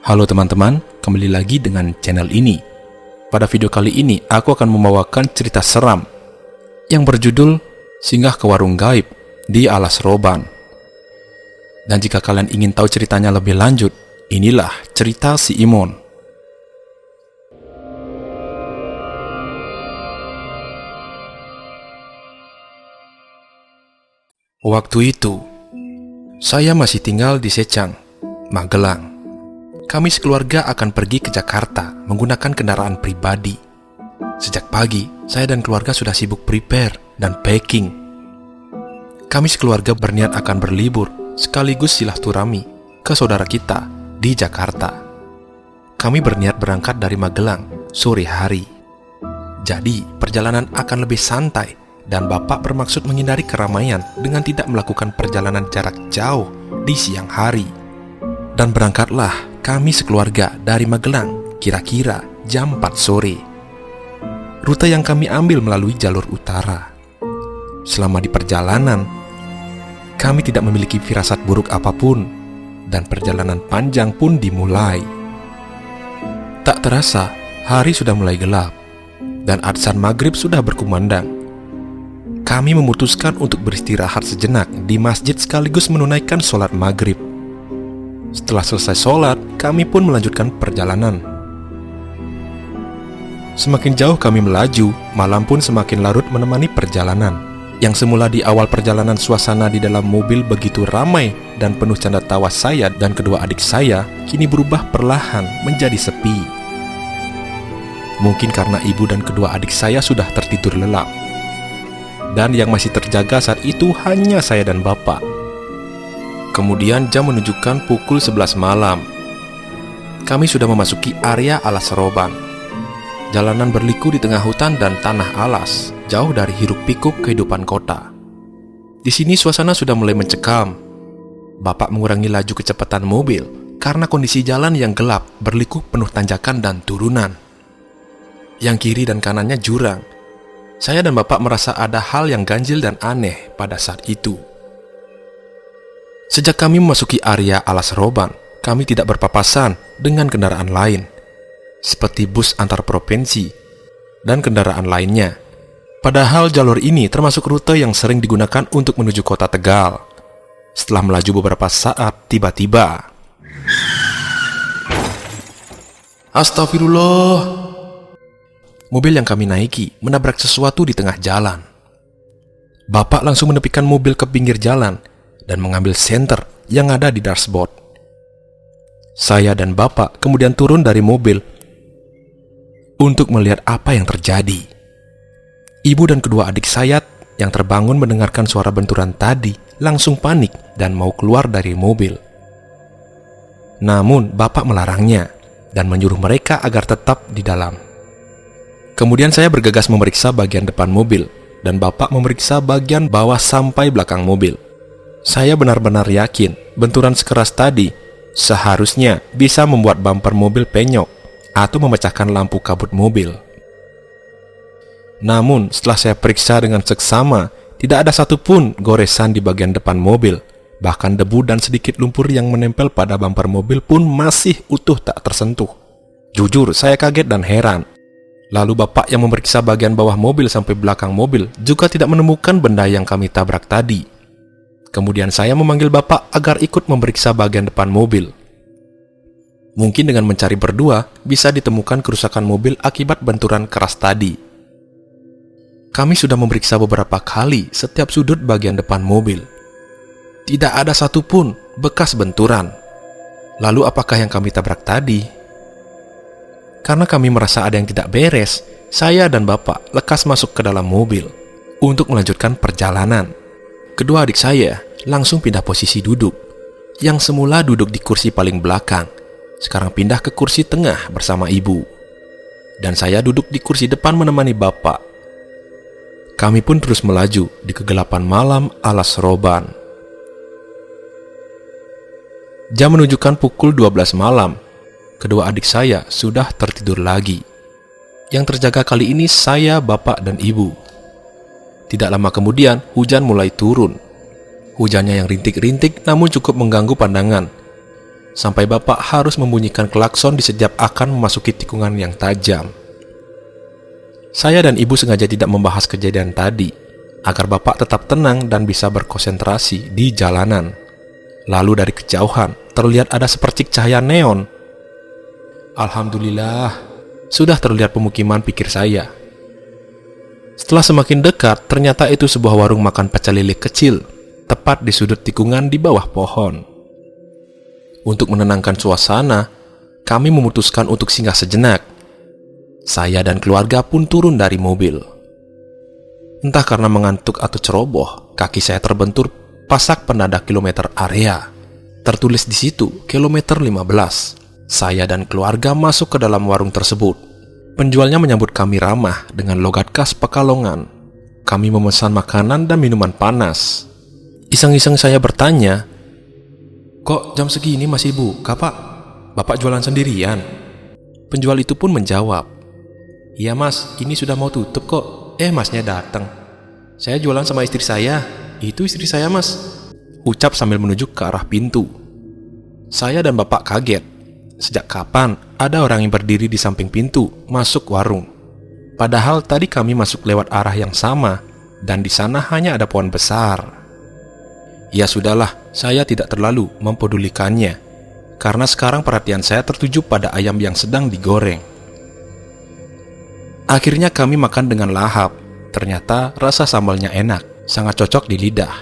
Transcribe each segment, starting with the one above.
Halo teman-teman, kembali lagi dengan channel ini. Pada video kali ini, aku akan membawakan cerita seram yang berjudul Singgah ke Warung Gaib di Alas Roban. Dan jika kalian ingin tahu ceritanya lebih lanjut, inilah cerita si Imon. Waktu itu, saya masih tinggal di Secang, Magelang. Kami sekeluarga akan pergi ke Jakarta menggunakan kendaraan pribadi. Sejak pagi, saya dan keluarga sudah sibuk prepare dan packing. Kami sekeluarga berniat akan berlibur sekaligus silaturahmi ke saudara kita di Jakarta. Kami berniat berangkat dari Magelang sore hari. Jadi, perjalanan akan lebih santai dan Bapak bermaksud menghindari keramaian dengan tidak melakukan perjalanan jarak jauh di siang hari. Dan berangkatlah kami sekeluarga dari Magelang kira-kira jam 4 sore. Rute yang kami ambil melalui jalur utara. Selama di perjalanan, kami tidak memiliki firasat buruk apapun, dan perjalanan panjang pun dimulai. Tak terasa, hari sudah mulai gelap, dan adzan maghrib sudah berkumandang. Kami memutuskan untuk beristirahat sejenak di masjid sekaligus menunaikan sholat maghrib. Setelah selesai sholat, kami pun melanjutkan perjalanan. Semakin jauh kami melaju, malam pun semakin larut menemani perjalanan. Yang semula di awal perjalanan suasana di dalam mobil begitu ramai dan penuh canda tawa saya dan kedua adik saya, kini berubah perlahan menjadi sepi. Mungkin karena ibu dan kedua adik saya sudah tertidur lelap. Dan yang masih terjaga saat itu hanya saya dan bapak. Kemudian jam menunjukkan pukul 11 malam. Kami sudah memasuki area Alas Roban. Jalanan berliku di tengah hutan dan tanah alas, jauh dari hiruk-pikuk kehidupan kota. Di sini suasana sudah mulai mencekam. Bapak mengurangi laju kecepatan mobil karena kondisi jalan yang gelap, berliku penuh tanjakan dan turunan. Yang kiri dan kanannya jurang. Saya dan bapak merasa ada hal yang ganjil dan aneh pada saat itu. Sejak kami memasuki area Alas Roban, kami tidak berpapasan dengan kendaraan lain, seperti bus antar provinsi dan kendaraan lainnya. Padahal jalur ini termasuk rute yang sering digunakan untuk menuju kota Tegal. Setelah melaju beberapa saat, tiba-tiba, astagfirullah! Mobil yang kami naiki menabrak sesuatu di tengah jalan. Bapak langsung menepikan mobil ke pinggir jalan dan mengambil senter yang ada di dashboard. Saya dan bapak kemudian turun dari mobil untuk melihat apa yang terjadi. Ibu dan kedua adik saya yang terbangun mendengarkan suara benturan tadi langsung panik dan mau keluar dari mobil. Namun bapak melarangnya dan menyuruh mereka agar tetap di dalam. Kemudian saya bergegas memeriksa bagian depan mobil dan bapak memeriksa bagian bawah sampai belakang mobil. Saya benar-benar yakin benturan sekeras tadi seharusnya bisa membuat bumper mobil penyok atau memecahkan lampu kabut mobil. Namun setelah saya periksa dengan seksama, tidak ada satupun goresan di bagian depan mobil. Bahkan debu dan sedikit lumpur yang menempel pada bumper mobil pun masih utuh tak tersentuh. Jujur, saya kaget dan heran. Lalu bapak yang memeriksa bagian bawah mobil sampai belakang mobil juga tidak menemukan benda yang kami tabrak tadi. Kemudian saya memanggil bapak agar ikut memeriksa bagian depan mobil. Mungkin dengan mencari berdua bisa ditemukan kerusakan mobil akibat benturan keras tadi. Kami sudah memeriksa beberapa kali setiap sudut bagian depan mobil. Tidak ada satupun bekas benturan. Lalu apakah yang kami tabrak tadi? Karena kami merasa ada yang tidak beres, saya dan bapak lekas masuk ke dalam mobil untuk melanjutkan perjalanan. Kedua adik saya langsung pindah posisi duduk. Yang semula duduk di kursi paling belakang, sekarang pindah ke kursi tengah bersama ibu. Dan saya duduk di kursi depan menemani bapak. Kami pun terus melaju di kegelapan malam Alas Roban. Jam menunjukkan pukul 12 malam. Kedua adik saya sudah tertidur lagi. Yang terjaga kali ini saya, bapak, dan ibu. Tidak lama kemudian, hujan mulai turun. Hujannya yang rintik-rintik namun cukup mengganggu pandangan. sampai bapak harus membunyikan klakson di setiap akan memasuki tikungan yang tajam. Saya dan ibu sengaja tidak membahas kejadian tadi, agar bapak tetap tenang dan bisa berkonsentrasi di jalanan. Lalu dari kejauhan, terlihat ada sepercik cahaya neon. Alhamdulillah, sudah terlihat pemukiman, pikir saya. Setelah semakin dekat, ternyata itu sebuah warung makan pecel lele kecil, tepat di sudut tikungan di bawah pohon. Untuk menenangkan suasana, kami memutuskan untuk singgah sejenak. Saya dan keluarga pun turun dari mobil. Entah karena mengantuk atau ceroboh, kaki saya terbentur pasak penanda kilometer area. Tertulis di situ, kilometer 15. Saya dan keluarga masuk ke dalam warung tersebut. Penjualnya menyambut kami ramah dengan logat khas Pekalongan. Kami memesan makanan dan minuman panas. Iseng-iseng saya bertanya, "Kok jam segini masih buka, Pak? Bapak jualan sendirian?" Penjual itu pun menjawab, "Iya mas, ini sudah mau tutup kok. Masnya datang. Saya jualan sama istri saya. Itu istri saya mas," ucap sambil menuju ke arah pintu. Saya dan bapak kaget. Sejak kapan ada orang yang berdiri di samping pintu masuk warung? Padahal tadi kami masuk lewat arah yang sama, dan di sana hanya ada pohon besar. Ya sudahlah, saya tidak terlalu mempedulikannya, karena sekarang perhatian saya tertuju pada ayam yang sedang digoreng. Akhirnya kami makan dengan lahap. Ternyata rasa sambalnya enak, sangat cocok di lidah.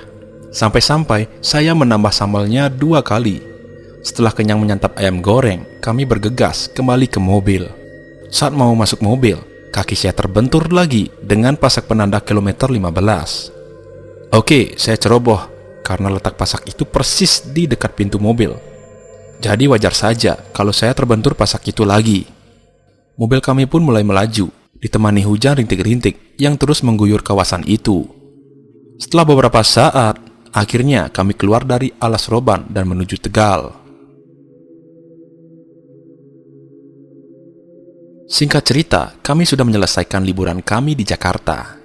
Sampai-sampai saya menambah sambalnya 2 kali. Setelah kenyang menyantap ayam goreng, kami bergegas kembali ke mobil. Saat mau masuk mobil, kaki saya terbentur lagi dengan pasak penanda kilometer 15. Oke, saya ceroboh, karena letak pasak itu persis di dekat pintu mobil. Jadi wajar saja kalau saya terbentur pasak itu lagi. Mobil kami pun mulai melaju, ditemani hujan rintik-rintik yang terus mengguyur kawasan itu. Setelah beberapa saat, akhirnya kami keluar dari Alas Roban dan menuju Tegal. Singkat cerita, kami sudah menyelesaikan liburan kami di Jakarta.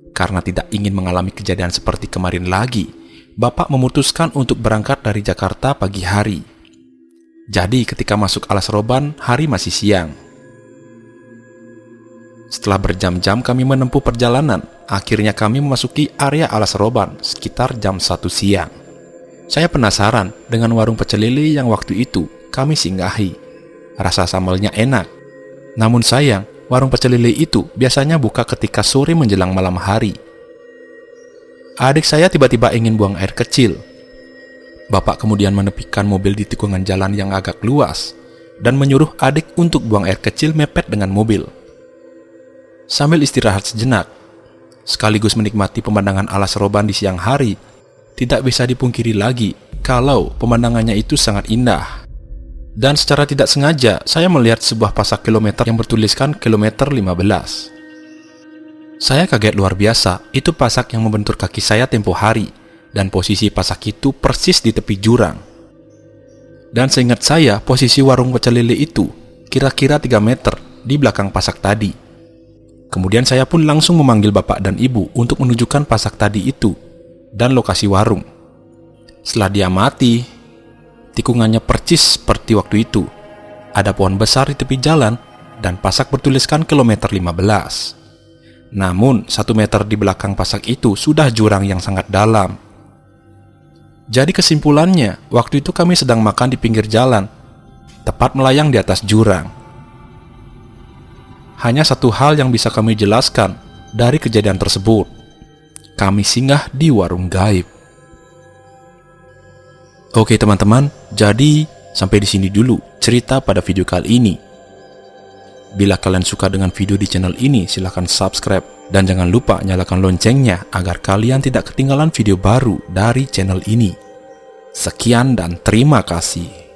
Karena tidak ingin mengalami kejadian seperti kemarin lagi, Bapak memutuskan untuk berangkat dari Jakarta pagi hari. Jadi ketika masuk Alas Roban, hari masih siang. Setelah berjam-jam kami menempuh perjalanan, akhirnya kami memasuki area Alas Roban sekitar jam 1 siang. Saya penasaran dengan warung pecel lele yang waktu itu kami singgahi. Rasa sambalnya enak. Namun sayang, warung pecel lele itu biasanya buka ketika sore menjelang malam hari. Adik saya tiba-tiba ingin buang air kecil. Bapak kemudian menepikan mobil di tikungan jalan yang agak luas dan menyuruh adik untuk buang air kecil mepet dengan mobil. Sambil istirahat sejenak, sekaligus menikmati pemandangan Alas Roban di siang hari, tidak bisa dipungkiri lagi kalau pemandangannya itu sangat indah. Dan secara tidak sengaja, saya melihat sebuah pasak kilometer yang bertuliskan kilometer 15. Saya kaget luar biasa, itu pasak yang membentur kaki saya tempo hari, dan posisi pasak itu persis di tepi jurang. Dan seingat saya, posisi warung pecel lele itu kira-kira 3 meter di belakang pasak tadi. Kemudian saya pun langsung memanggil bapak dan ibu untuk menunjukkan pasak tadi itu dan lokasi warung. Setelah diamati, tikungannya percis seperti waktu itu. Ada pohon besar di tepi jalan dan pasak bertuliskan kilometer 15. Namun 1 meter di belakang pasak itu sudah jurang yang sangat dalam. Jadi kesimpulannya, waktu itu kami sedang makan di pinggir jalan, tepat melayang di atas jurang. Hanya satu hal yang bisa kami jelaskan dari kejadian tersebut. Kami singgah di warung gaib. Oke teman-teman, jadi sampai di sini dulu cerita pada video kali ini. Bila kalian suka dengan video di channel ini, silahkan subscribe dan jangan lupa nyalakan loncengnya agar kalian tidak ketinggalan video baru dari channel ini. Sekian dan terima kasih.